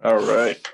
All right.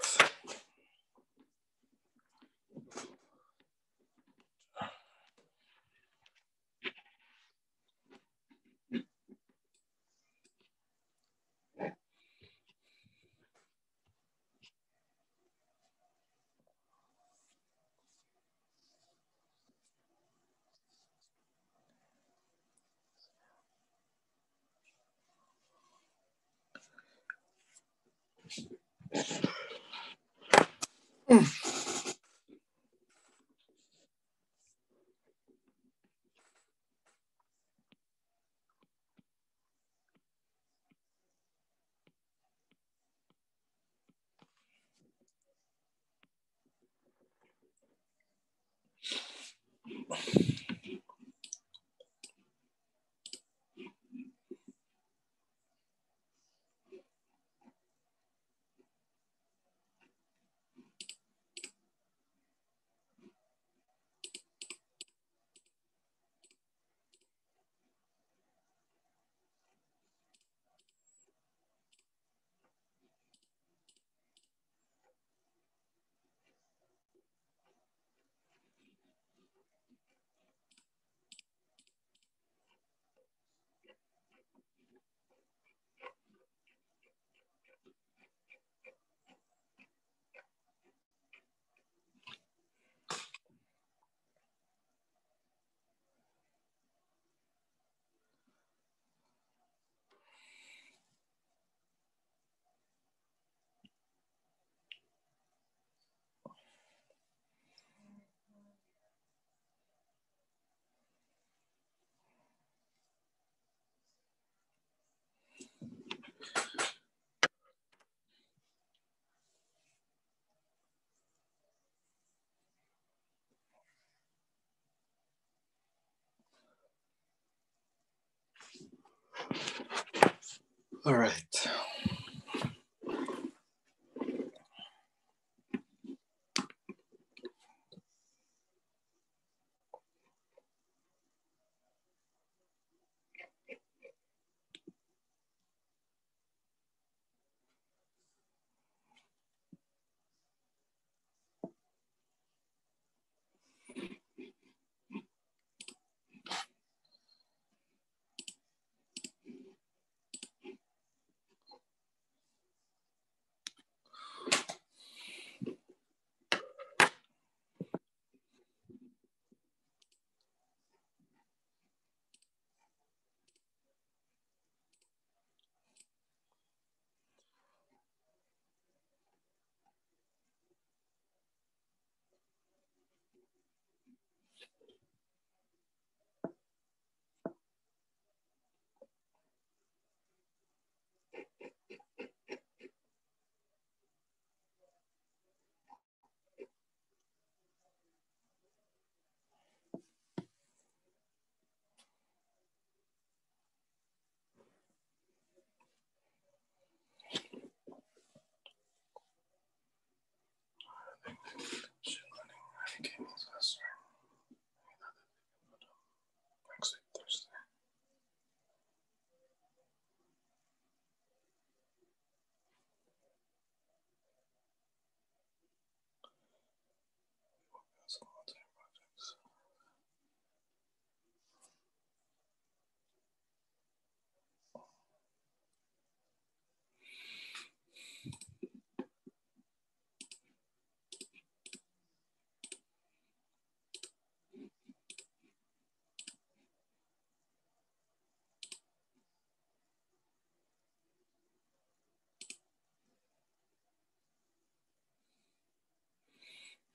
All right.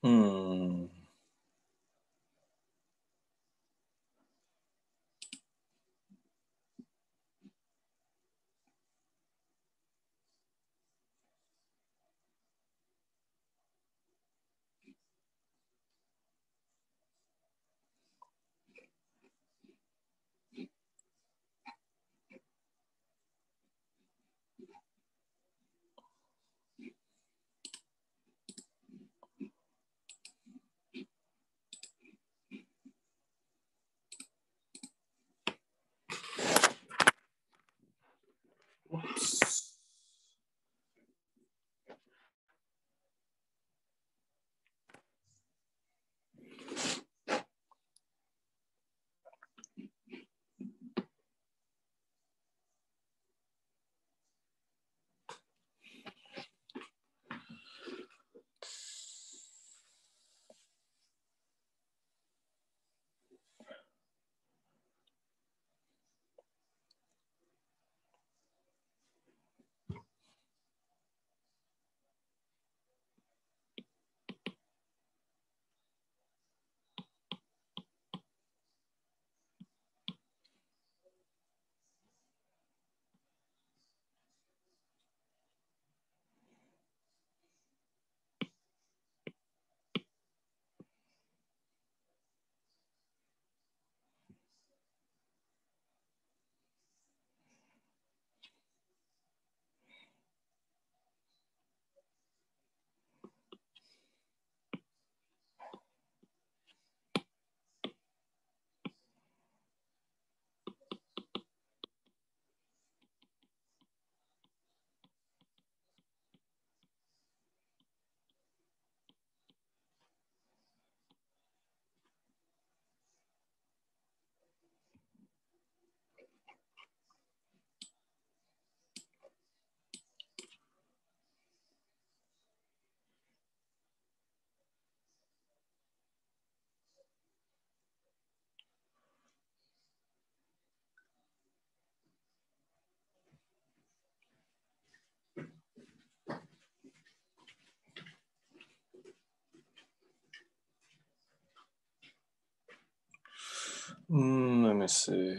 Hmm. me see.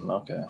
Okay.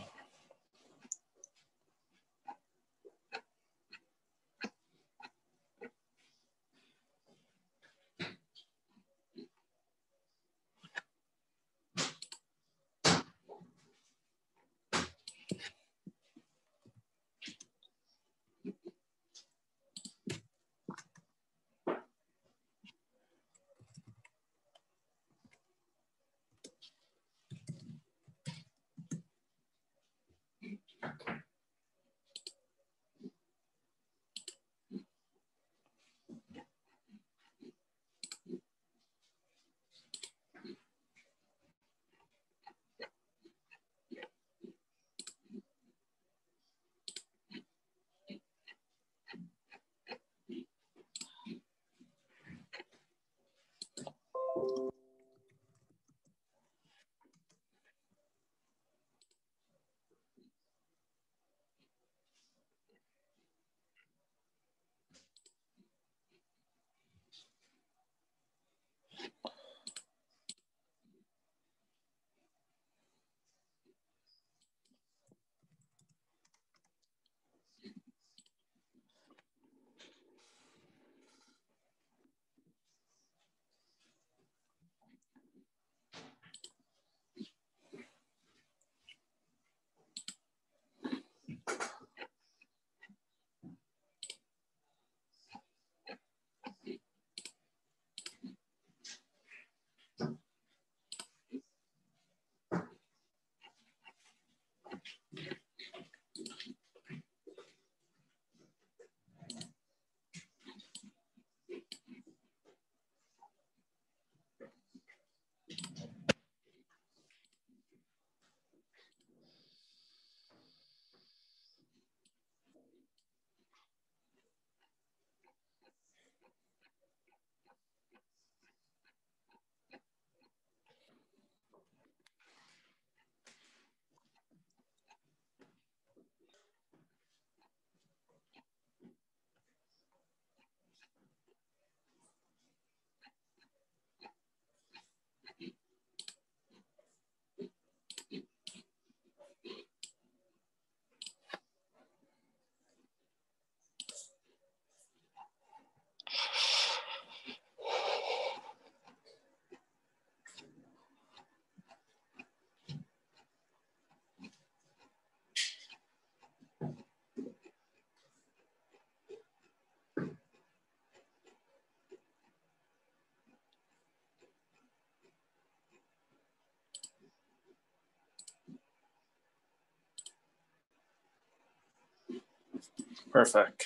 Perfect.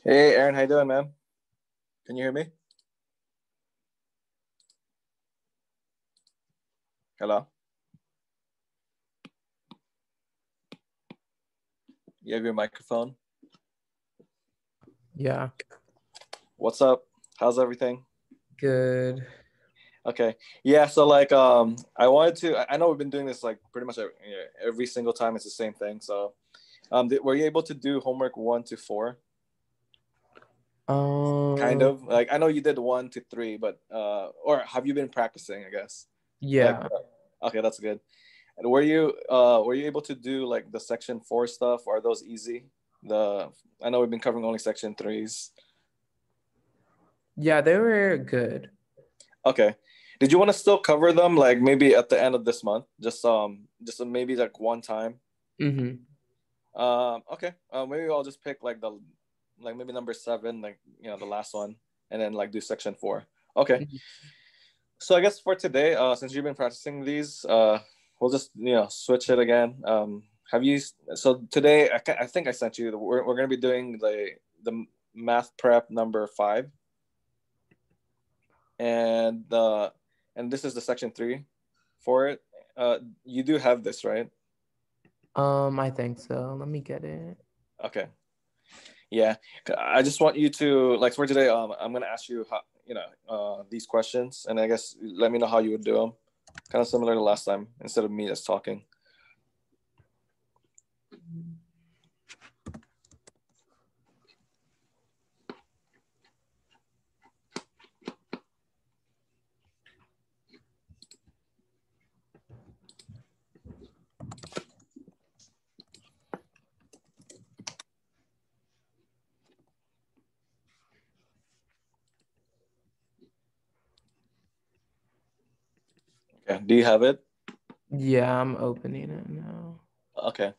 Hey, Aaron, how you doing, man? Can you hear me? Hello? You have your microphone? Yeah. What's up? How's everything? Good. Okay. Yeah, so like I wanted to I know we've been doing this like pretty much every single time it's the same thing. So were you able to do homework 1 to 4? Kind of. Like I know you did 1 to 3, but or have you been practicing, I guess? Yeah. Like, okay, that's good. And were you able to do like the section 4 stuff? Or are those easy? I know we've been covering only section 3s. Yeah, they were good. Okay. Did you want to still cover them like maybe at the end of this month? Just maybe like one time. Mm-hmm. Okay. Maybe I'll just pick like maybe number 7, like the last one, and then like do section 4. Okay. Mm-hmm. So I guess for today, since you've been practicing these, we'll just switch it again. Have you? So today, I think I sent you. We're going to be doing the math prep number 5, and this is the section 3 for it. You do have this, right? I think so. Let me get it. Okay. Yeah, I just want you to like for today. I'm going to ask you how these questions, and I guess let me know how you would do them. Kind of similar to last time, instead of me just talking. Okay. Do you have it? Yeah, I'm opening it now. Okay.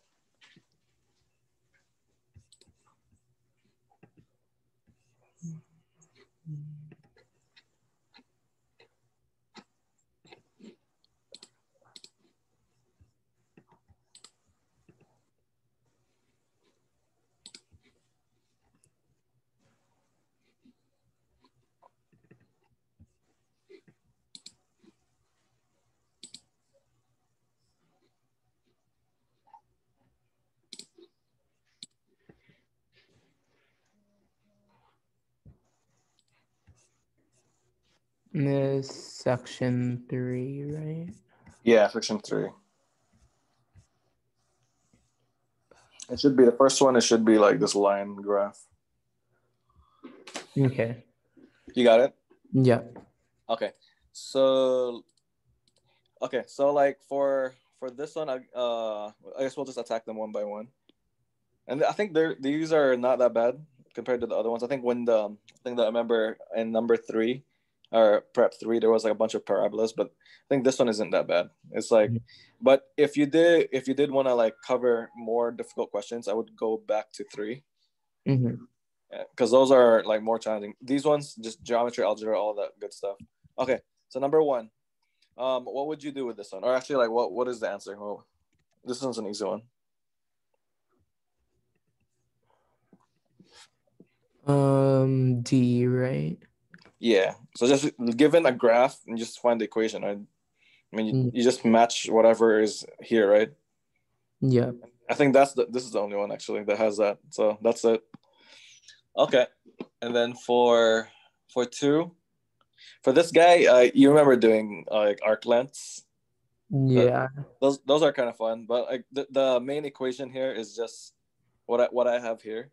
This section 3, right? Yeah, section 3. It should be the first one. It should be like this line graph. Okay. You got it? Yeah. Okay. So like for this one, I guess we'll just attack them one by one. And I think these are not that bad compared to the other ones. I think I remember in number 3 or prep 3 there was like a bunch of parabolas, but I think this one isn't that bad. It's like, but if you did want to like cover more difficult questions, I would go back to 3. Mm-hmm. Because those are like more challenging. These ones just geometry, algebra, all that good stuff. Okay, so number 1, what would you do with this one? Or actually, like, what is the answer? Well, this one's an easy one. D, right? Yeah. So just given a graph and just find the equation. Right? I mean, you just match whatever is here, right? Yeah. I think this is the only one actually that has that. So that's it. Okay. And then for 2, for this guy, you remember doing like arc lengths? Yeah. Those are kind of fun, but like the main equation here is just what I have here.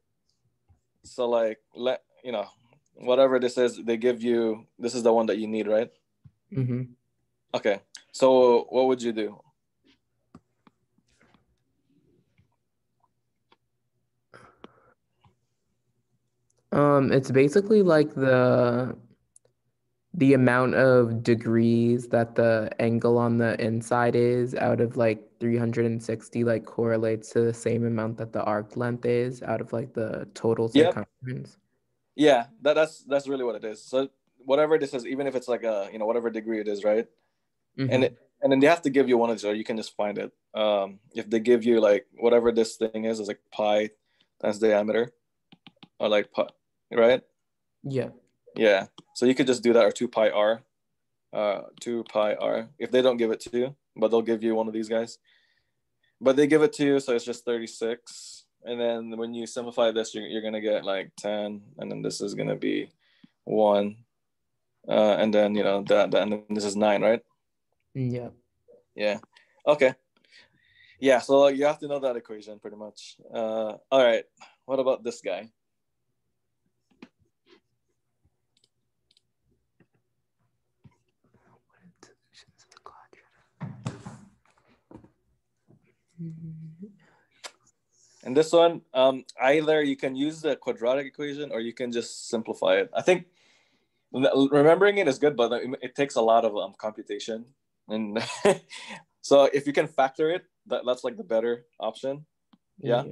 So like whatever this is, they give you, this is the one that you need, right? Mm-hmm. Okay. So what would you do? It's basically like the amount of degrees that the angle on the inside is out of like 360 like correlates to the same amount that the arc length is out of like the total circumference. Yeah, that's really what it is. So whatever this is, even if it's like a whatever degree it is, right? Mm-hmm. And And then they have to give you one of these, or you can just find it. If they give you like whatever this thing is like pi times diameter, or like pi, right? Yeah. Yeah. So you could just do that, or 2 pi r, 2 pi r. If they don't give it to you, but they'll give you one of these guys. But they give it to you, so it's just 36. And then when you simplify this, you're gonna get like 10, and then this is gonna be 1, and then that, and then this is 9, right? Yeah. Yeah. Okay. Yeah. So you have to know that equation pretty much. All right. What about this guy? And this one, either you can use the quadratic equation or you can just simplify it. I think remembering it is good, but it takes a lot of computation. And so if you can factor it, that's like the better option. Yeah.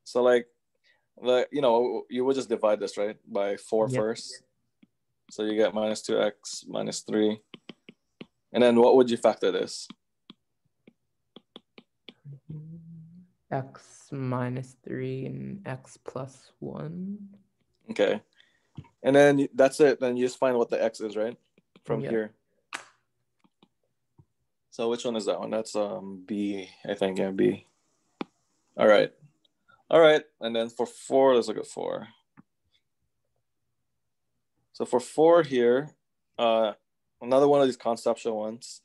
So like, you would just divide this, right, by 4 first. So you get minus 2x minus 3. And then what would you factor this? X minus 3 and x plus 1. Okay. And then that's it. Then you just find what the x is, right? From here. So which one is that one? That's B, I think. Yeah, B. All right. And then for 4, let's look at 4. So for 4 here, another one of these conceptual ones.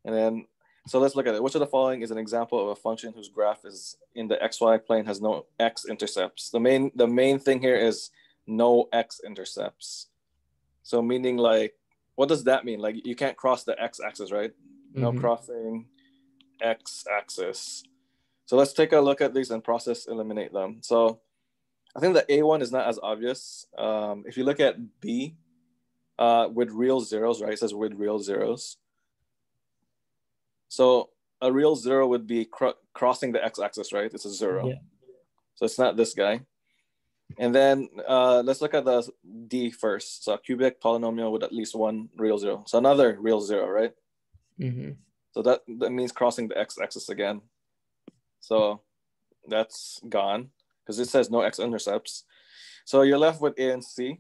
And then, so let's look at it. Which of the following is an example of a function whose graph is in the xy plane, has no x-intercepts? The main thing here is no x-intercepts. So meaning like, what does that mean? Like you can't cross the x-axis, right? No crossing x-axis. So let's take a look at these and process eliminate them. So I think the A one is not as obvious. If you look at B, with real zeros, right? It says with real zeros. So a real 0 would be crossing the x-axis, right? It's a 0. Yeah. So it's not this guy. And then let's look at the D first. So a cubic polynomial with at least one real 0. So another real 0, right? So that means crossing the x-axis again. So that's gone because it says no x-intercepts. So you're left with A and C.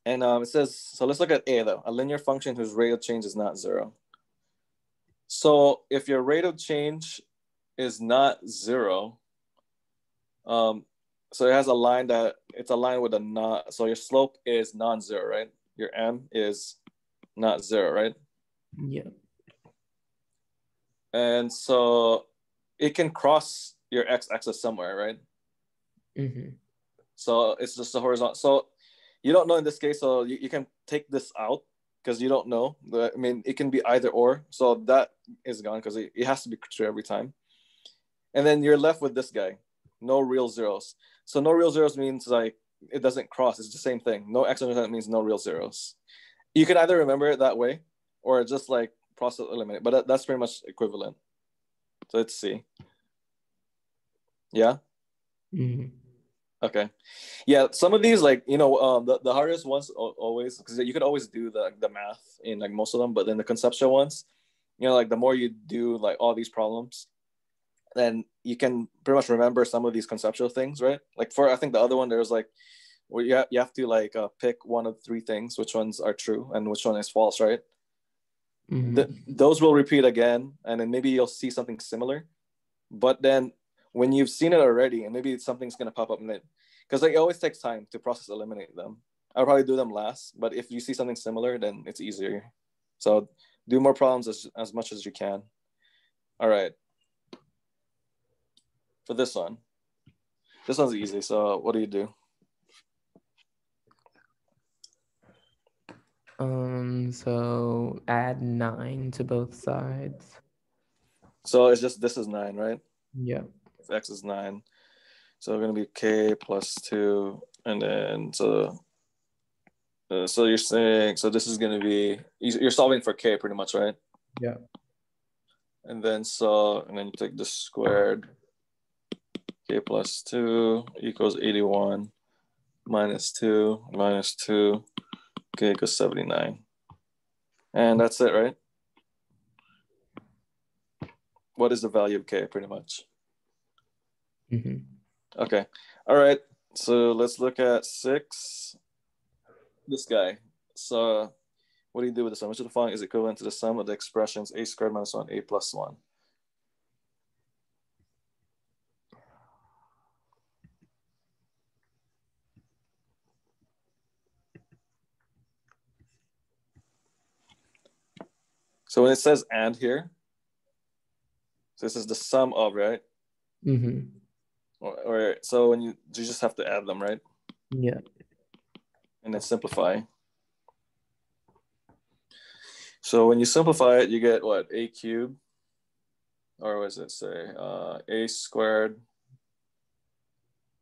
And it says, so let's look at A though. A linear function whose rate of change is not 0. So if your rate of change is not 0, so it has a line that it's aligned with a not. So your slope is non-zero, right? Your m is not 0, right? Yeah. And so it can cross your x-axis somewhere, right? So it's just a horizontal. So you don't know in this case, so you can take this out because you don't know. I mean, it can be either or. So that is gone because it has to be true every time. And then you're left with this guy, no real zeros. So no real zeros means like it doesn't cross. It's the same thing. No x-intercept means no real zeros. You can either remember it that way or just like process eliminate, but that's pretty much equivalent. So let's see. Yeah. Okay. Yeah, some of these, like, the hardest ones always, because you could always do the math in like most of them, but then the conceptual ones, like the more you do like all these problems, then you can pretty much remember some of these conceptual things, right? Like I think the other one, there's like, where you have to like pick one of 3 things, which ones are true and which one is false, right? Those will repeat again, and then maybe you'll see something similar, but then when you've seen it already, and maybe something's going to pop up in it, because like, it always takes time to process eliminate them. I'll probably do them last, but if you see something similar, then it's easier. So do more problems as much as you can. All right. For this one's easy. So what do you do? So add 9 to both sides. So it's just, this is 9, right? Yeah. If x is 9. So we're going to be k plus 2. And then, so you're saying, so this is going to be, you're solving for k pretty much, right? Yeah. And then you take this squared. K plus 2 equals 81 minus 2 k equals 79. And that's it, right? what is the value of k, pretty much. Mm-hmm. Okay. All right. So let's look at 6. This guy. So what do you do with this one? Which of the following is equivalent to the sum of the expressions a squared minus 1, a plus 1? So when it says and here, so this is the sum of, right? Mm-hmm. Or so when you just have to add them, right? Yeah. And then simplify. So when you simplify it, you get what? A cubed, or what does it say? A squared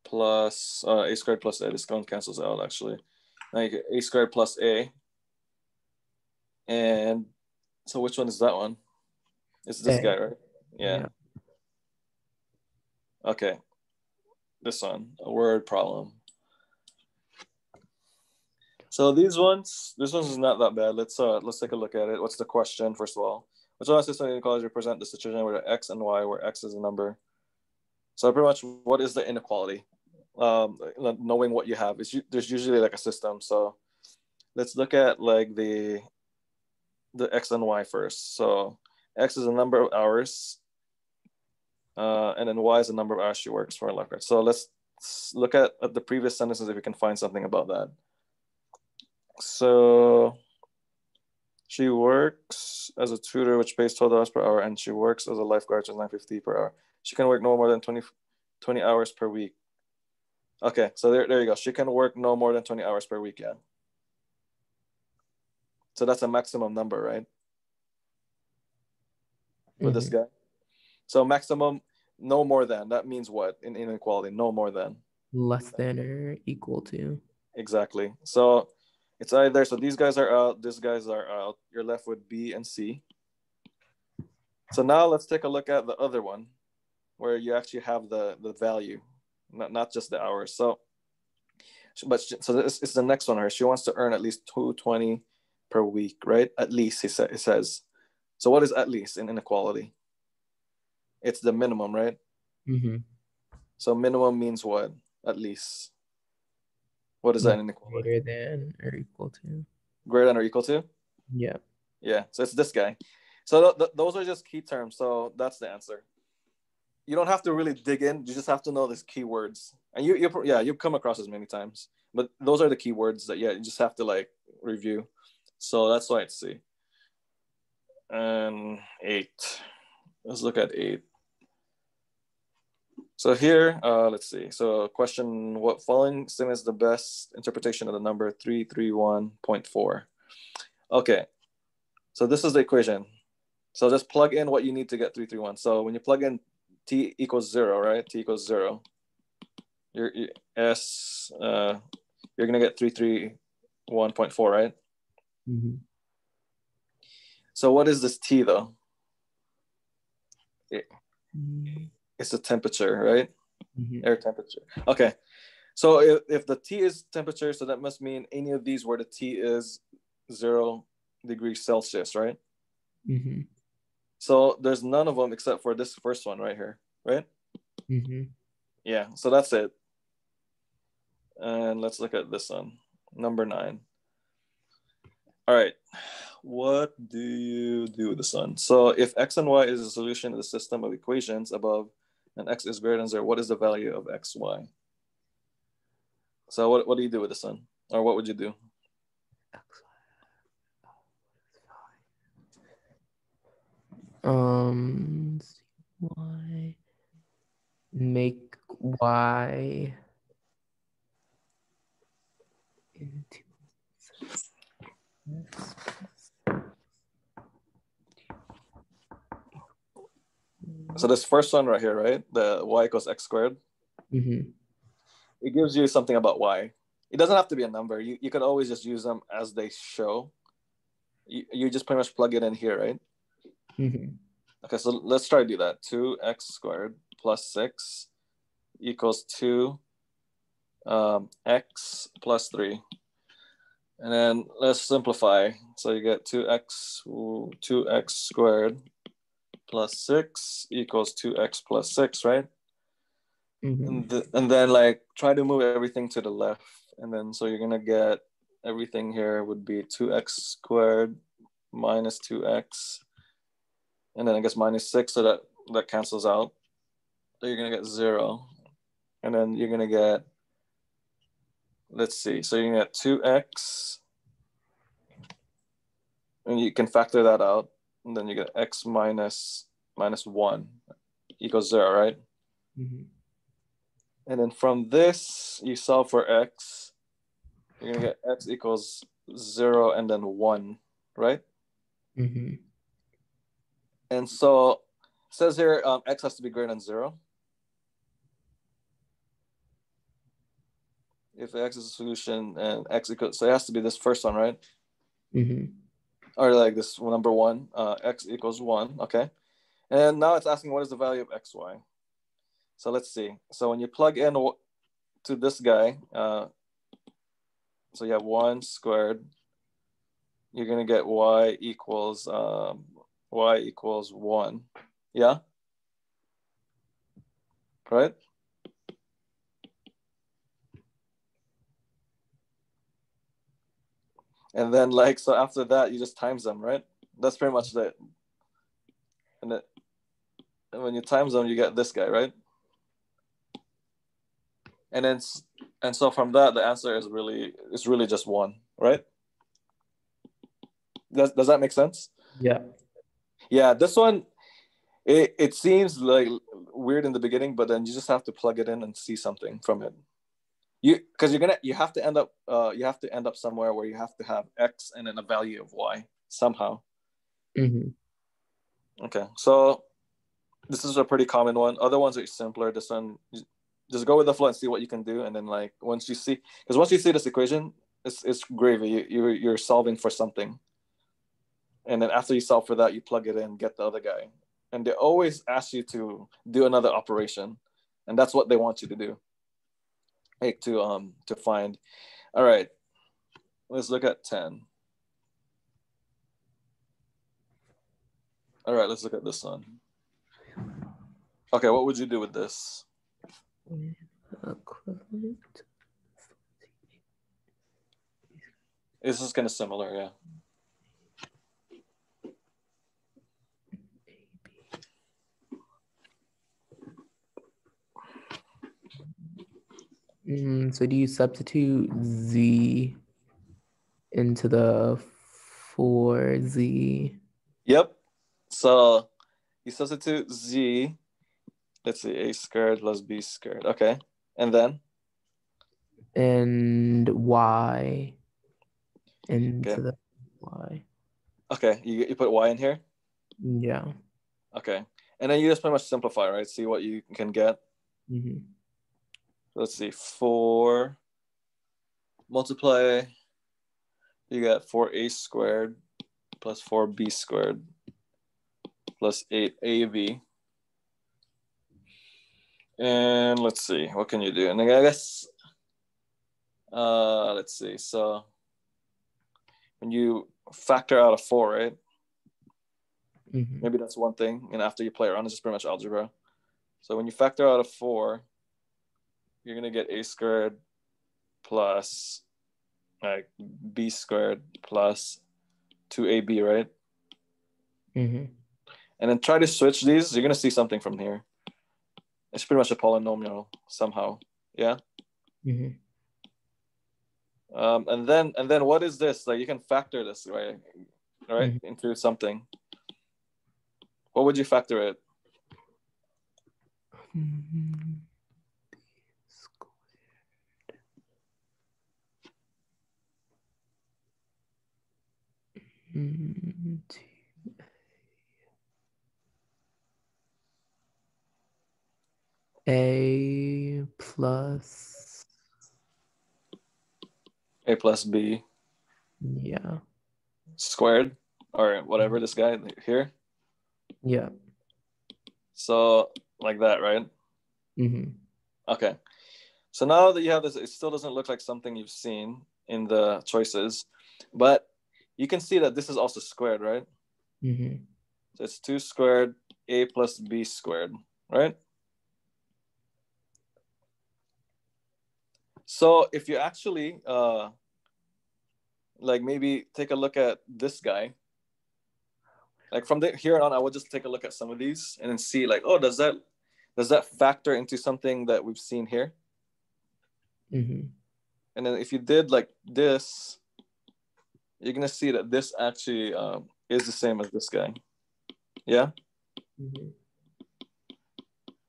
plus a squared plus a. This one cancels out actually. Now you get a squared plus a. And so which one is that one? It's this guy, right? Yeah. Okay. This one, a word problem. So this one is not that bad. Let's take a look at it. What's the question, first of all? Which one of system inequalities represent the situation where the x and y, where x is a number? So pretty much, what is the inequality? Knowing what you have, there's usually like a system. So let's look at like the x and y first. So x is a number of hours, and then y is a number of hours she works for a lifeguard. So let's look at the previous sentences if we can find something about that. So she works as a tutor, which pays $12 per hour, and she works as a lifeguard, which is $9.50 per hour. She can work no more than 20 hours per week. Okay, so there you go. She can work no more than 20 hours per week, yeah. So that's a maximum number, right? For this guy. So maximum, no more than. That means what in inequality? No more than. Less than or equal to. Exactly. So it's either, so these guys are out, these guys are out. You're left with B and C. So now let's take a look at the other one where you actually have the value, not just the hours. So this is the next one. Her, she wants to earn at least $220 per week, right? At least, it says. So what is at least in inequality? It's the minimum, right? Mm-hmm. So minimum means what? At least. What is that in inequality? Greater than or equal to. Greater than or equal to? Yeah. Yeah, so it's this guy. So those are just key terms. So that's the answer. You don't have to really dig in. You just have to know these keywords. And you've come across this many times. But those are the keywords that, you just have to like review. So that's why it's C. And 8. Let's look at 8. So here, let's see. So question, what following statement is the best interpretation of the number 331.4? Okay. So this is the equation. So just plug in what you need to get 331. So when you plug in t equals 0, right? T equals 0. You're going to get 331.4, right? Mm-hmm. So what is this T though? Mm-hmm. It's the temperature, right? Mm-hmm. Air temperature. Okay. So if the T is temperature, so that must mean any of these where the T is 0 degrees Celsius, right? Mm-hmm. So there's none of them except for this first one right here, right? Mm-hmm. Yeah, so that's it. And let's look at this one, number 9. All right, what do you do with this one? So if x and y is a solution to the system of equations above and x is greater than 0, what is the value of x, y? So what do you do with this one? Or what would you do? Y. Make y into x. So this first one right here, right? The y equals x squared. Mm-hmm. It gives you something about y. It doesn't have to be a number. You could always just use them as they show. You just pretty much plug it in here, right? Mm-hmm. Okay, so let's try to do that. 2x squared plus 6 equals 2 x plus 3. And then let's simplify. So you get 2x squared plus 6 equals 2x plus 6, right? Mm-hmm. And then like try to move everything to the left. And then so you're going to get everything here would be 2x squared minus 2x. And then I guess minus 6, so that cancels out. So you're going to get 0. And then you're going to get, let's see, so you're going to get 2x. And you can factor that out. And then you get x minus 1 equals 0, right? Mm-hmm. And then from this, you solve for x. You're going to get x equals 0 and then 1, right? Mm-hmm. And so it says here x has to be greater than 0. If x is a solution and x equals, so it has to be this first one, right? Mm-hmm. Or like this number 1, x equals 1, okay? And now it's asking what is the value of xy. So let's see. So when you plug in to this guy, so you have 1 squared, you're going to get y equals 1. Yeah? Right? And then like, so after that, you just times them, right? That's pretty much it. And when you times them, you get this guy, right? And so from that, the answer is really just 1, right? Does that make sense? Yeah. Yeah, this one, it seems like weird in the beginning, but then you just have to plug it in and see something from it. Because you have to end up somewhere where you have to have x and then a value of y somehow. Mm-hmm. Okay, so this is a pretty common one. Other ones are simpler. This one, just go with the flow and see what you can do, and then like once you see this equation, it's gravy. You're solving for something, and then after you solve for that, you plug it in, get the other guy, and they always ask you to do another operation, and that's what they want you to do. Like to find. All right, let's look at 10. All right, let's look at this one. Okay, what would you do with this? Equivalent. This is kind of similar, yeah. So do you substitute z into the 4z? Yep. So you substitute z. Let's see, a squared plus b squared. Okay, and then? And y into Okay. the y. Okay, you put y in here? Yeah. Okay. And then you just pretty much simplify, right? See what you can get. Mm-hmm. Let's see, 4 multiply, you got 4a squared plus 4b squared plus 8ab. And let's see, what can you do? And I guess, let's see. So when you factor out a 4, right? Mm-hmm. Maybe that's one thing. And after you play around, it's just pretty much algebra. So when you factor out a 4, you're going to get a squared plus like b squared plus 2ab, right? Mm-hmm. And then try to switch these. You're going to see something from here. It's pretty much a polynomial somehow. Yeah. Mm-hmm. And then what is this? Like you can factor this, right? Right, Mm-hmm. into something. What would you factor it? Mm-hmm. Mm-hmm. A plus. A plus b Yeah. squared or whatever, this guy here. Yeah. So like that, right? Mm-hmm. Okay. So now that you have this, it still doesn't look like something you've seen in the choices, but you can see that this is also squared, right? Mm-hmm. So it's 2 squared a plus b squared, right? So if you actually like maybe take a look at this guy, like from here on, I would just take a look at some of these and then see like, oh, does that factor into something that we've seen here? Mm-hmm. And then if you did like this, you're gonna see that this actually is the same as this guy. Yeah. Mm-hmm.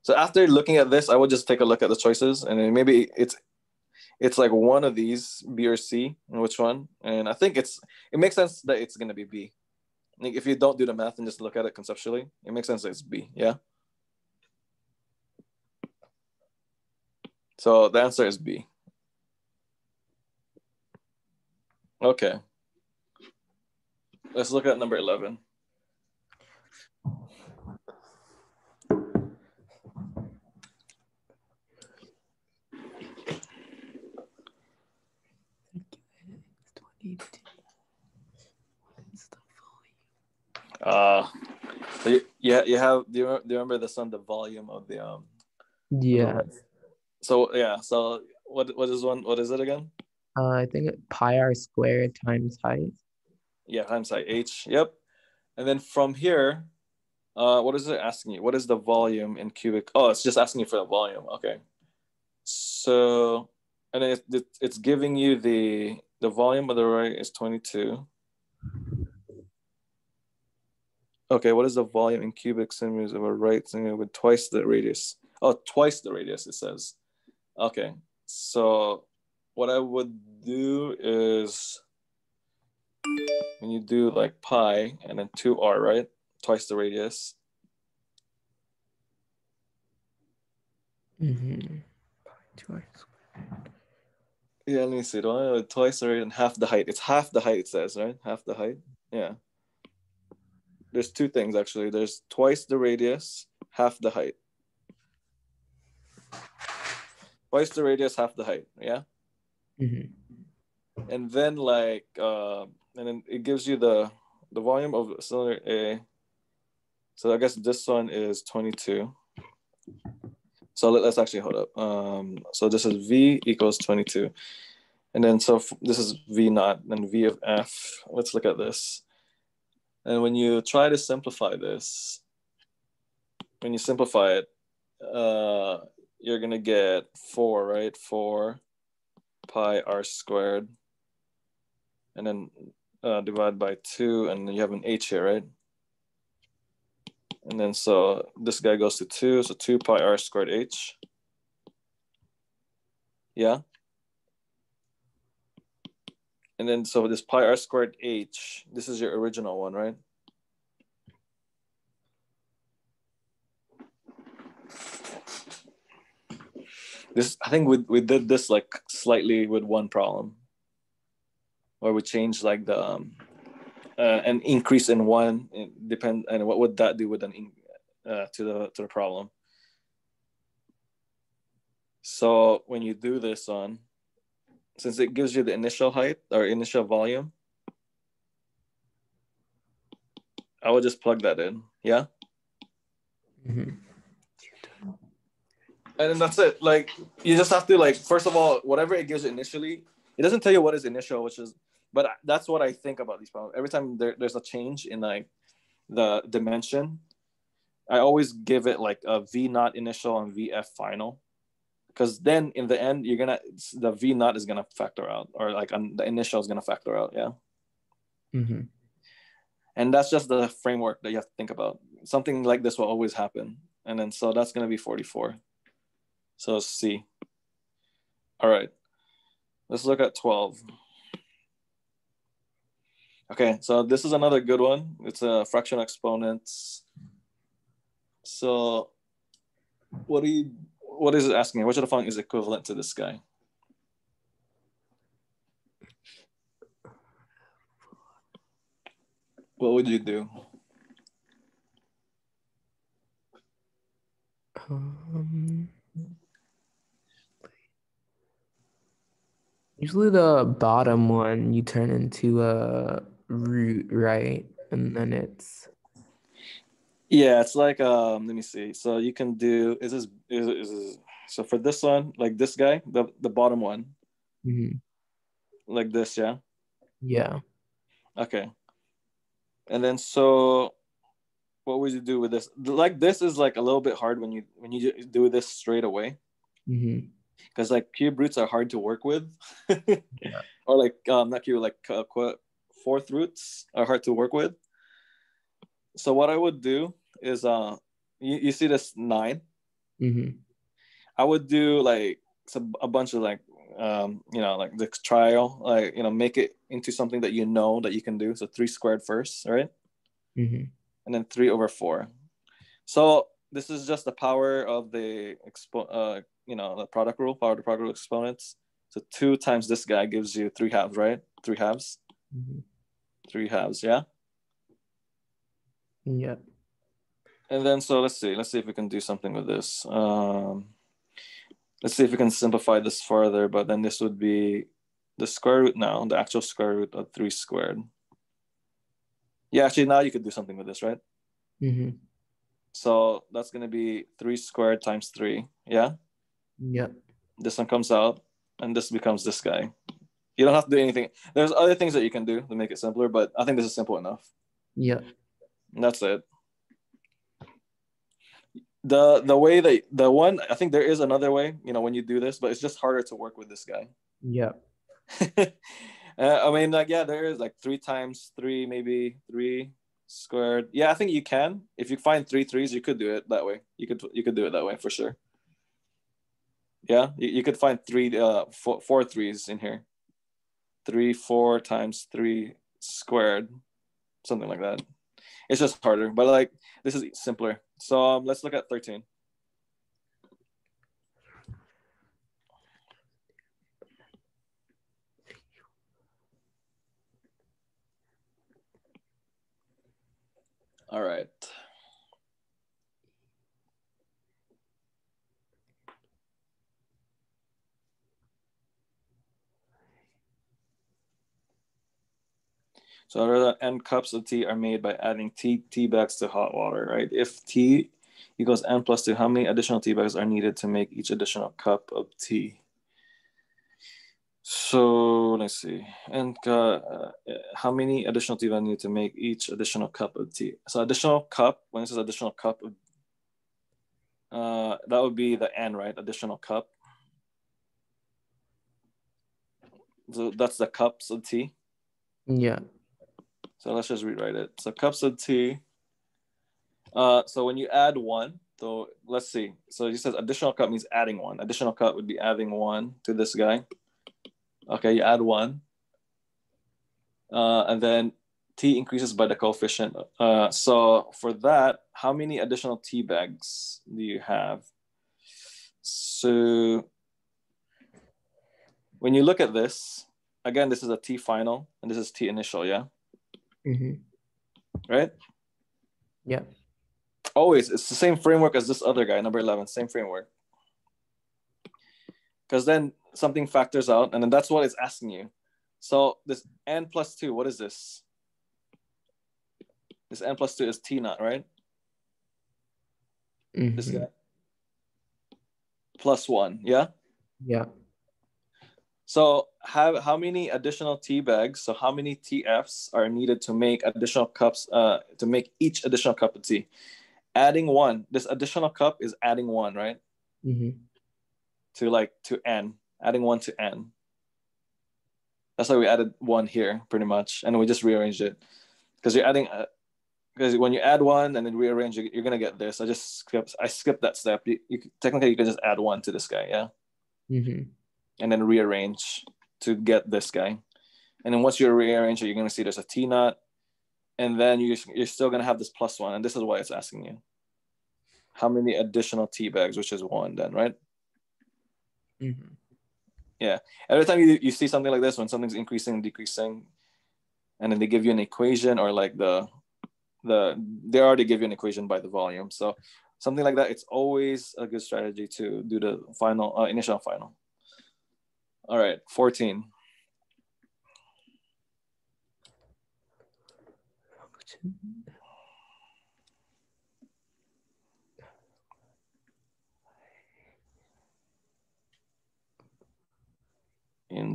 So after looking at this, I would just take a look at the choices, and then maybe it's like one of these, B or C, and which one. And I think it makes sense that it's gonna be B. Like if you don't do the math and just look at it conceptually, it makes sense that it's B. Yeah. So the answer is B. Okay. Let's look at number 11. So you have do you remember this on the volume of the Yeah. So yeah, so what is it again? I think pi r squared times height. Yeah, times height h. Yep. And then from here, what is it asking you? What is the volume in cubic? Oh, it's just asking you for the volume. Okay. So, and then it's giving you the volume of the right is 22. Okay, what is the volume in cubic centimeters of a right centimeter with twice the radius? Oh, twice the radius, it says. Okay, so what I would do is when you do like pi and then 2r, right? Twice the radius. Mm-hmm. 2r squared. Yeah, let me see. Twice the radius and half the height. It's half the height, it says, right? Half the height. Yeah. There's two things actually. There's twice the radius, half the height. Twice the radius, half the height. Yeah. Mm-hmm. And then and then it gives you the volume of cylinder A. So I guess this one is 22. So let's actually hold up. So this is V equals 22. And then so this is V naught and V of F. Let's look at this. And when you try to simplify this, when you simplify it, you're going to get 4, right? 4 pi r squared. And then divide by 2, and then you have an h here, right? And then so this guy goes to 2, so 2 pi r squared h. Yeah. And then so this pi r squared h, this is your original one, right? This, I think we did this like slightly with one problem, where we changed like the an increase in one, and what would that do with to the problem? So when you do this on, since it gives you the initial height or initial volume, I would just plug that in. Yeah. Mm-hmm. And then that's it. Like you just have to like, first of all, whatever it gives you initially, it doesn't tell you what is initial, but that's what I think about these problems. Every time there's a change in like the dimension, I always give it like a V naught initial and VF final, because then in the end the V naught is gonna factor out, or like the initial is gonna factor out. Yeah. Mm-hmm. And that's just the framework that you have to think about. Something like this will always happen, and then so that's gonna be 44. So C. All right. Let's look at 12. Okay, so this is another good one. It's a fraction exponents. So what is it asking? Which of the following is equivalent to this guy? What would you do? Usually the bottom one you turn into a root, right? And then it's... Yeah, it's like let me see. So you can do so for this one, like this guy, the bottom one, Mm-hmm. like this, yeah. Yeah. Okay. And then so what would you do with this? Like this is like a little bit hard when you do this straight away Mm-hmm. because like cube roots are hard to work with, Yeah. or like not cube like fourth roots are hard to work with. So what I would do is you see this 9. Mm-hmm. I would do like a bunch of like like the trial, like make it into something that that you can do. So 3 squared first, right? Mm-hmm. And then 3/4. So this is just the power of the the product rule, power of the product rule exponents. So 2 times this guy gives you 3 halves, right? 3 halves. Mm-hmm. 3 halves, yeah. Yeah. And then so let's see if we can do something with this. Let's see if we can simplify this further, but then this would be the square root now, the actual square root of 3 squared. Yeah, actually now you could do something with this, right? Mm-hmm. So that's going to be 3 squared times 3, yeah? Yeah. This one comes out, and this becomes this guy. You don't have to do anything. There's other things that you can do to make it simpler, but I think this is simple enough. Yeah. And that's it. The way that the one, I think there is another way, when you do this, but it's just harder to work with this guy. Yeah. I mean, like, yeah, there is like 3 times 3, maybe 3 squared. Yeah, I think you can. If you find 3 threes, you could do it that way. You could do it that way for sure. Yeah, you could find 4 threes in here. 3, 4 times 3 squared, something like that. It's just harder, but like this is simpler. So let's look at 13. All right. So n cups of tea are made by adding tea bags to hot water, right? If tea equals n plus 2, how many additional tea bags are needed to make each additional cup of tea? So let's see. And how many additional tea bags need to make each additional cup of tea? So additional cup, when it says additional cup, that would be the n, right? Additional cup. So that's the cups of tea. Yeah. So let's just rewrite it. So cups of tea. So when you add 1, so let's see. So it says additional cup means adding 1. Additional cup would be adding 1 to this guy. Okay, you add 1. And then T increases by the coefficient. So for that, how many additional T bags do you have? So when you look at this, again, this is a T final and this is T initial, yeah? Mm-hmm. Right? Yeah. Always, it's the same framework as this other guy, number 11, same framework. Because then something factors out, and then that's what it's asking you. So this n plus 2, what is this? This n plus 2 is T naught, right? Mm-hmm. This guy. Plus 1, yeah? Yeah. So how many additional T bags, so how many TFs are needed to make additional cups, to make each additional cup of tea? Adding 1, this additional cup is adding 1, right? Mm-hmm. To n, adding 1 to n. That's why we added 1 here, pretty much, and we just rearranged it. Because you're adding, because when you add 1 and then rearrange, you're gonna get this. I skipped that step. Technically, you can just add 1 to this guy, yeah? Mm-hmm. And then rearrange to get this guy. And then once you rearrange it, you're going to see there's a T naught. And then you're still going to have this plus 1. And this is why it's asking you. How many additional T bags, which is 1 then, right? Mm-hmm. Yeah. Every time you see something like this, when something's increasing and decreasing, and then they give you an equation or like they already give you an equation by the volume. So something like that, it's always a good strategy to do the final, initial final. All right, 14.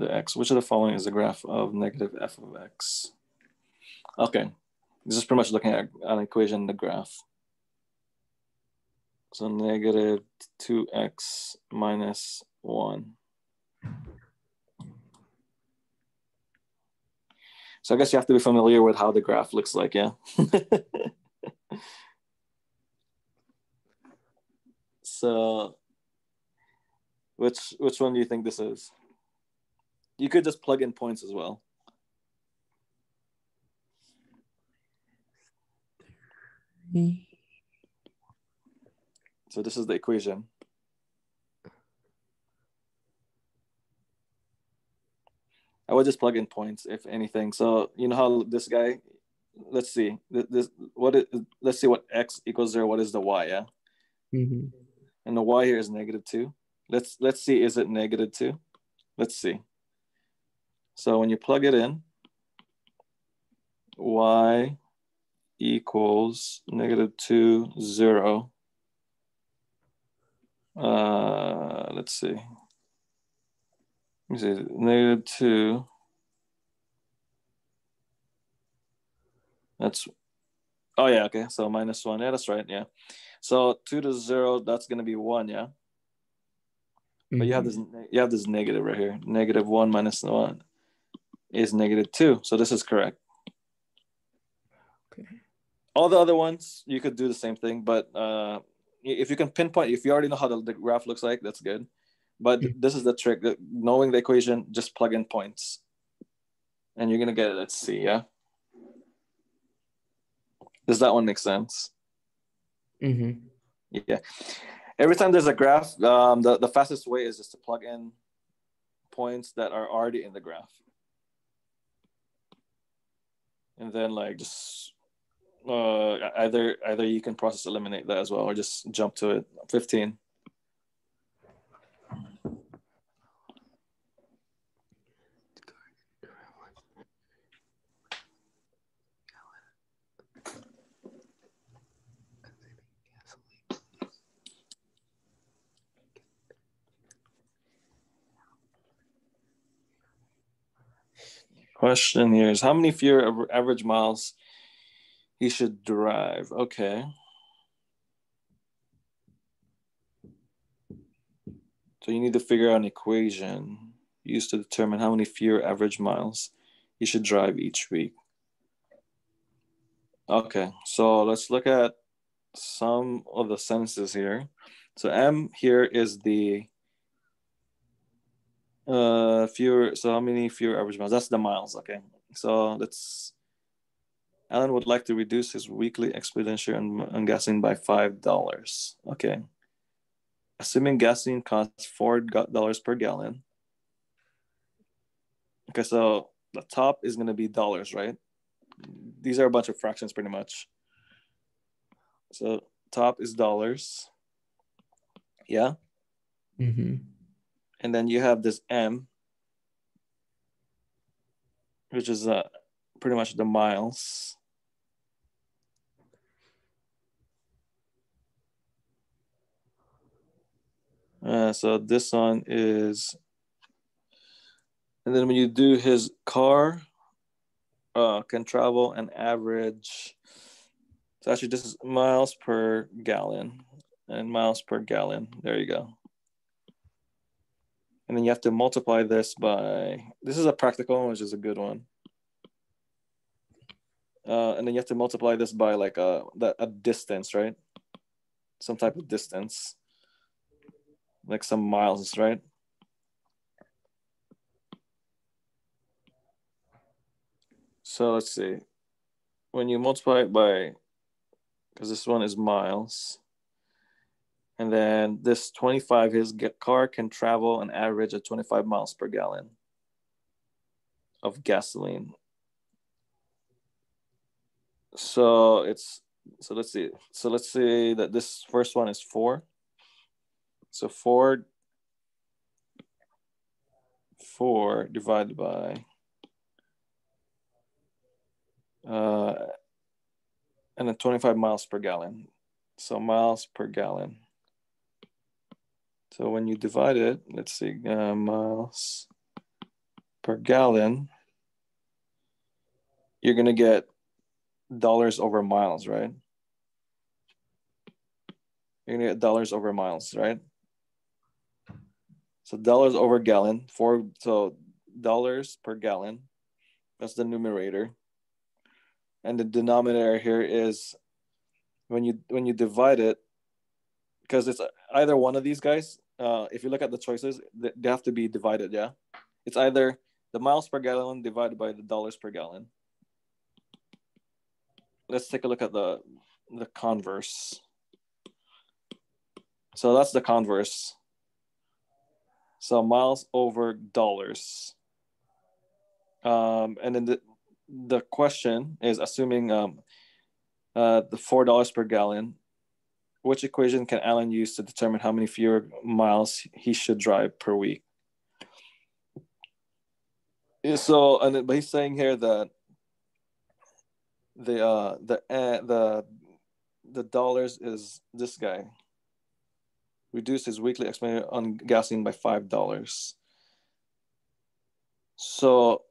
in the x. Which of the following is the graph of negative f of x? Okay, this is pretty much looking at an equation in the graph. So negative 2x minus 1. So I guess you have to be familiar with how the graph looks like, yeah? So which one do you think this is? You could just plug in points as well. So this is the equation. I would just plug in points, if anything. So you know how this guy, let's see, let's see what x equals 0. What is the y, yeah? Mm-hmm. And the y here is negative 2. Let's see, is it negative 2? Let's see. So when you plug it in, y equals negative 2, 0. Let's see. Let me see, negative 2. That's, oh yeah, okay. So minus 1. Yeah, that's right. Yeah. So 2 to 0, that's going to be 1, yeah? But you have this negative right here. Negative 1 minus 1 is negative 2. So this is correct. Okay. All the other ones, you could do the same thing. But if you can pinpoint, if you already know how the graph looks like, that's good. But this is the trick. Knowing the equation, just plug in points. And you're going to get it. Let's see, yeah? Does that one make sense? Mm-hmm. Yeah. Every time there's a graph, the fastest way is just to plug in points that are already in the graph. And then like just either you can process eliminate that as well, or just jump to it. 15. Question here is how many fewer average miles he should drive? Okay. So you need to figure out an equation used to determine how many fewer average miles you should drive each week. Okay, so let's look at some of the sentences here. So M here is the fewer. So how many fewer average miles? That's the miles. Okay, so Alan would like to reduce his weekly expenditure on gasoline by $5. Okay. Assuming gasoline costs $4 per gallon. Okay, so the top is going to be dollars, right? These are a bunch of fractions pretty much. So top is dollars. Yeah. Mm-hmm. And then you have this M, which is pretty much the miles. So this one is, and then when you do his car, can travel an average. So actually, this is miles per gallon and miles per gallon. There you go. And then you have to multiply this by, this is a practical one, which is a good one. And then you have to multiply this by like a distance, right? Some type of distance, like some miles, right? So let's see. When you multiply it by, because this one is miles, and then this 25, his car can travel an average of 25 miles per gallon of gasoline. So let's see. So let's say that this first one is 4. So 4 divided by and then 25 miles per gallon. So miles per gallon. So when you divide it, let's see, miles per gallon, you're going to get dollars over miles, right? You're going to get dollars over miles, right? So dollars over gallon, so dollars per gallon, that's the numerator. And the denominator here is when you divide it, because it's either one of these guys, if you look at the choices, they have to be divided, yeah? It's either the miles per gallon divided by the dollars per gallon. Let's take a look at the converse. So that's the converse. So miles over dollars. And then the question is assuming the $4 per gallon. Which equation can Alan use to determine how many fewer miles he should drive per week? So, but he's saying here that the dollars is this guy. Reduced his weekly expenditure on gasoline by $5. So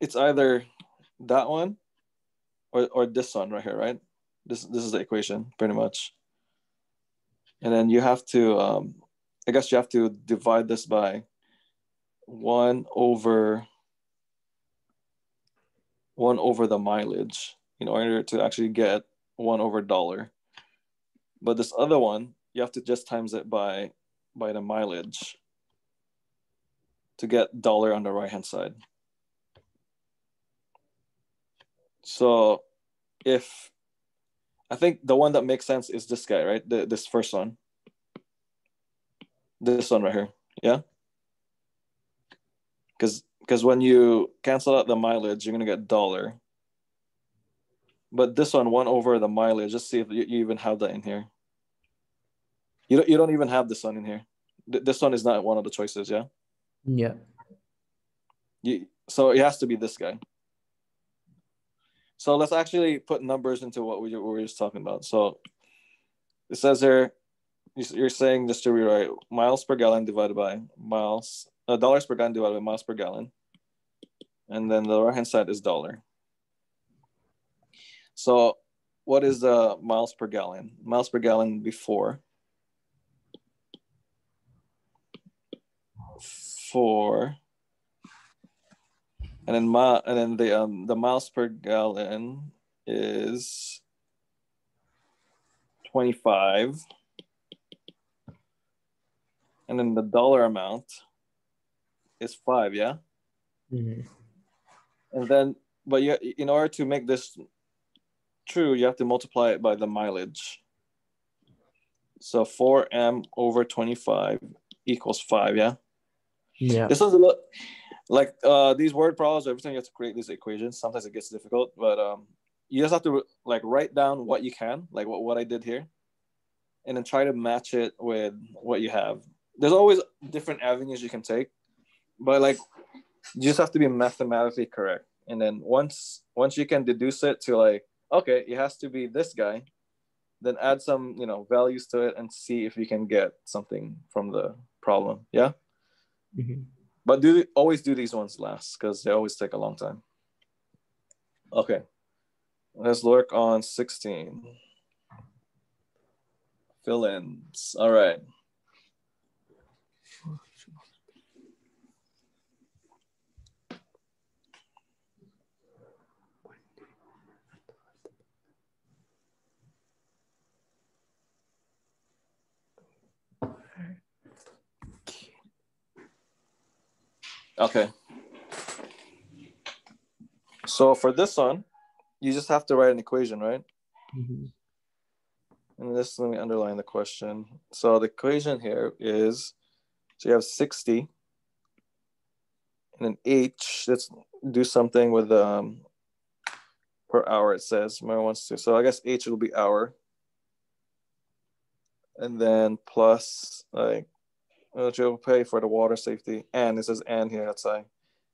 it's either that one or this one right here, right? This is the equation pretty much. And then you have to, I guess you have to divide this by 1 over the mileage in order to actually get 1 over dollar. But this other one, you have to just times it by the mileage to get dollar on the right-hand side. So I think the one that makes sense is this guy, right? This first one. This one right here, yeah? Because when you cancel out the mileage, you're going to get dollar. But this one, 1 over the mileage, just see if you even have that in here. You don't even have this one in here. This one is not one of the choices, yeah? Yeah. So it has to be this guy. So let's actually put numbers into what we were just talking about. So it says here, you're saying just to rewrite, miles per gallon divided by miles, dollars per gallon divided by miles per gallon. And then the right-hand side is dollar. So what is the miles per gallon? Miles per gallon before. And then the miles per gallon is 25. And then the dollar amount is 5, yeah? Mm-hmm. And then, but in order to make this true, you have to multiply it by the mileage. So 4m over 25 equals 5, yeah? Yeah. This one's a little, like these word problems, every time you have to create these equations, sometimes it gets difficult, but you just have to like write down what you can, like what I did here, and then try to match it with what you have. There's always different avenues you can take, but like you just have to be mathematically correct. And then once you can deduce it to like, okay, it has to be this guy, then add some, values to it and see if you can get something from the problem. Yeah. Mm-hmm. But always do these ones last because they always take a long time. Okay. Let's work on 16. Fill-ins. All right. Okay. So for this one, you just have to write an equation, right? Mm-hmm. And this, let me underline the question. So the equation here is, so you have 60 and an H. Let's do something with per hour, it says. So I guess H will be hour. And then plus like what you'll pay for the water safety. And it says and here, that's like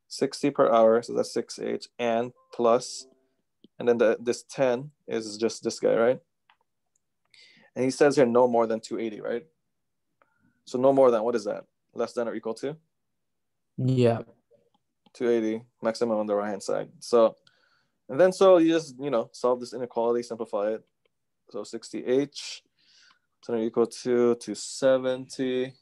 60 per hour. So that's 6H and plus, and then this 10 is just this guy, right? And he says here no more than 280, right? So no more than, what is that? Less than or equal to? Yeah. 280, maximum on the right-hand side. So, and then so you just, solve this inequality, simplify it. So 60h is going to equal to 270.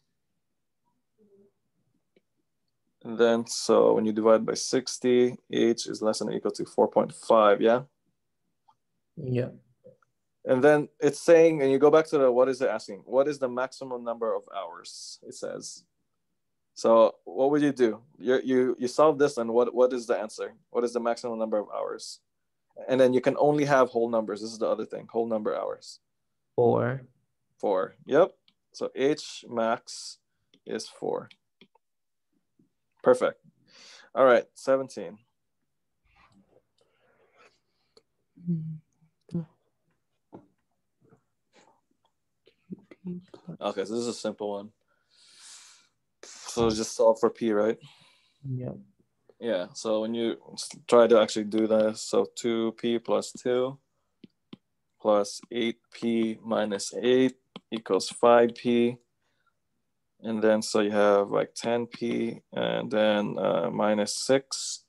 And then so when you divide by 60, h is less than or equal to 4.5, yeah? Yeah. And then it's saying, and you go back to what is it asking? What is the maximum number of hours, it says. So what would you do? You solve this, and what is the answer? What is the maximum number of hours? And then you can only have whole numbers. This is the other thing, whole number hours. 4. 4, yep. So h max is 4. Perfect. All right, 17. Okay, so this is a simple one. So just solve for p, right? Yeah. Yeah, so when you try to actually do this, so 2p plus 2 plus 8p minus 8 equals 5p. And then so you have like 10p, and then minus 6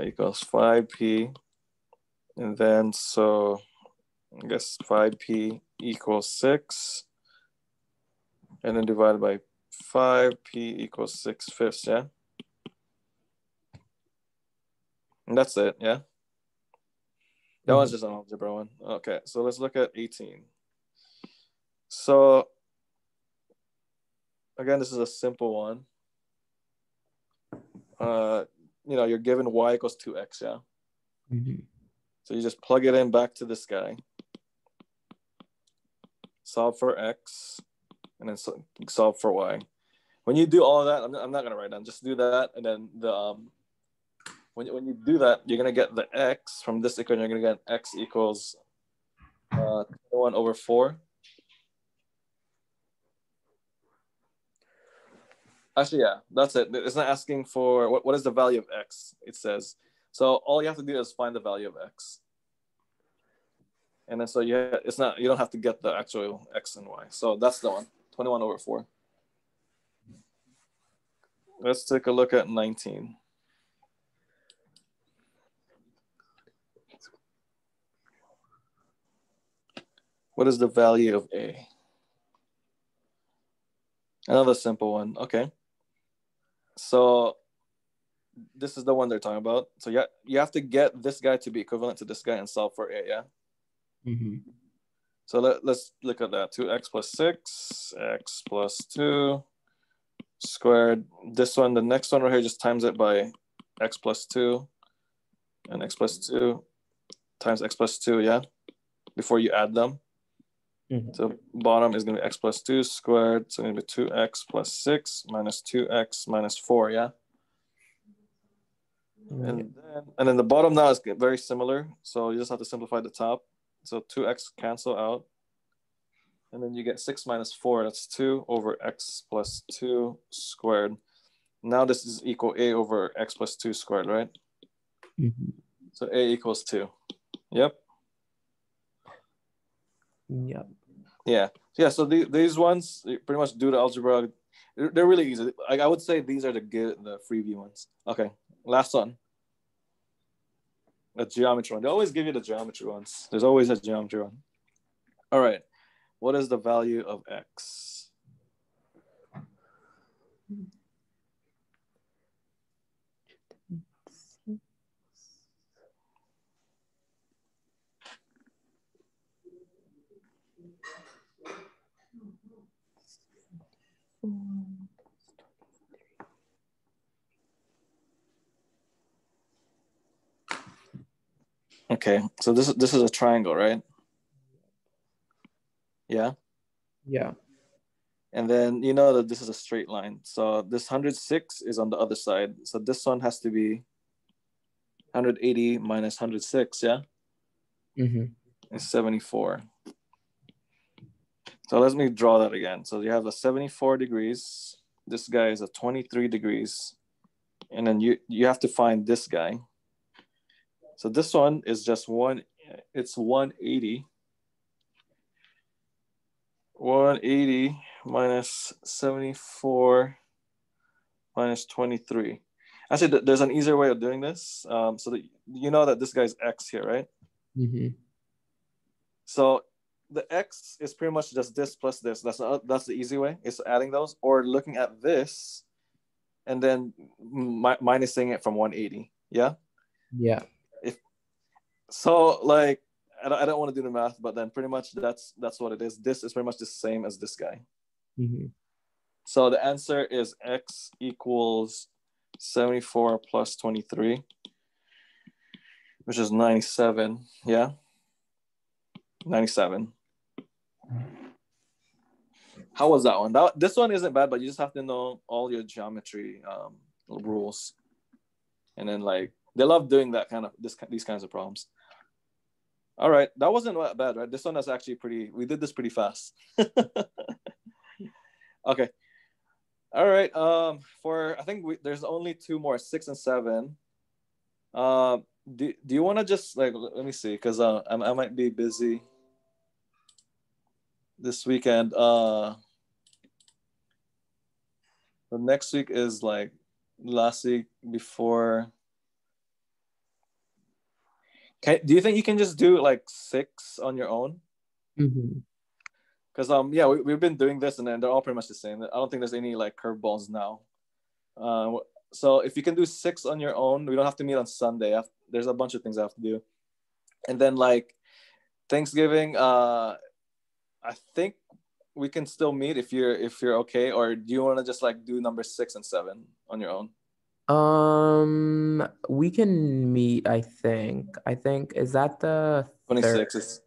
equals 5p. And then so I guess 5p equals 6. And then divided by 5p equals 6/5, yeah? And that's it, yeah? That one's just an algebra one. Okay, so let's look at 18. So again, this is a simple one. You're given y equals 2x, yeah? So you just plug it in back to this guy. Solve for x, and then solve for y. When you do all of that, I'm not gonna write down. Just do that, and then when you do that, you're gonna get the x from this equation. You're gonna get x equals 1/4. Actually, yeah, that's it. It's not asking for what is the value of x. It says so. All you have to do is find the value of x, and then so you don't have to get the actual x and y. So that's the one. 21/4. Let's take a look at 19. What is the value of a? Another simple one. Okay. So this is the one they're talking about. So you have to get this guy to be equivalent to this guy and solve for a, yeah? So let's look at that. 2x plus 6, x plus 2 squared. This one, the next one right here, just times it by x plus 2 and x plus 2 times x plus 2, yeah? Before you add them. So bottom is going to be x plus 2 squared. So it's going to be 2x plus 6 minus 2x minus 4, yeah? And then the bottom now is very similar. So you just have to simplify the top. So 2x cancel out. And then you get 6 minus 4. That's 2 over x plus 2 squared. Now this is equal a over x plus 2 squared, right? So a equals 2. Yep. Yep. Yeah. Yeah. So these ones, you pretty much do the algebra. They're really easy. I would say these are the freebie ones. Okay. Last one. A geometry one. They always give you the geometry ones. There's always a geometry one. All right. What is the value of x? Okay, so this is a triangle, right? Yeah. Yeah. And then you know that this is a straight line. So this 106 is on the other side. So this one has to be 180 minus 106, yeah? It's 74. So let me draw that again. So you have a 74 degrees. This guy is a 23 degrees. And then you have to find this guy. So this one is just it's 180. 180 minus 74 minus 23. Actually, there's an easier way of doing this. So that you know that this guy's x here, right? Mm-hmm. So the x is pretty much just this plus this. That's the easy way. It's adding those, or looking at this and then minusing it from 180. Yeah. Yeah. If so, like I don't want to do the math, but then pretty much that's what it is. This is pretty much the same as this guy. Mm-hmm. So the answer is x equals 74 plus 23, which is 97. Yeah. 97. How was that one? This one isn't bad, but you just have to know all your geometry rules. And then like they love doing that kind of these kinds of problems. All right, that wasn't that bad, right? This one is actually we did this pretty fast. Okay. All right. I think there's only two more, 6 and 7. Do you want to just like let me see, because I might be busy this weekend. The next week is like last week before. Do you think you can just do like 6 on your own? Mm-hmm. Because yeah, we've been doing this and then they're all pretty much the same. I don't think there's any like curveballs now. So if you can do 6 on your own, we don't have to meet on Sunday. There's a bunch of things I have to do, and then like Thanksgiving, I think we can still meet if you're okay, or do you want to just like do number 6 and 7 on your own? We can meet, I think. Is that the 26 is,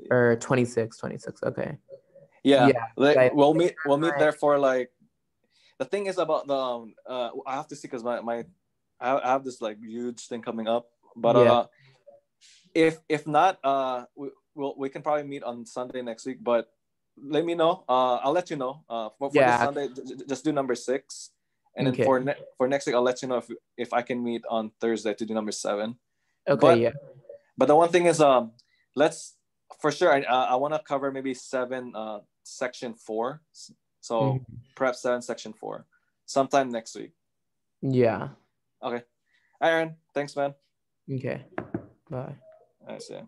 or 26, okay. yeah. Yeah. Like we'll meet there for like, the thing is about the I have to see, because I have this like huge thing coming up, but Yeah. if not, we can probably meet on Sunday next week, but let me know. I'll let you know. For this Sunday, just do number 6, and then Okay. for next week, I'll let you know if I can meet on Thursday to do number 7. Okay. But, yeah. But the one thing is, let's for sure. I want to cover maybe 7, section 4. So perhaps 7, section 4, sometime next week. Yeah. Okay, Aaron. Thanks, man. Okay. Bye. I see.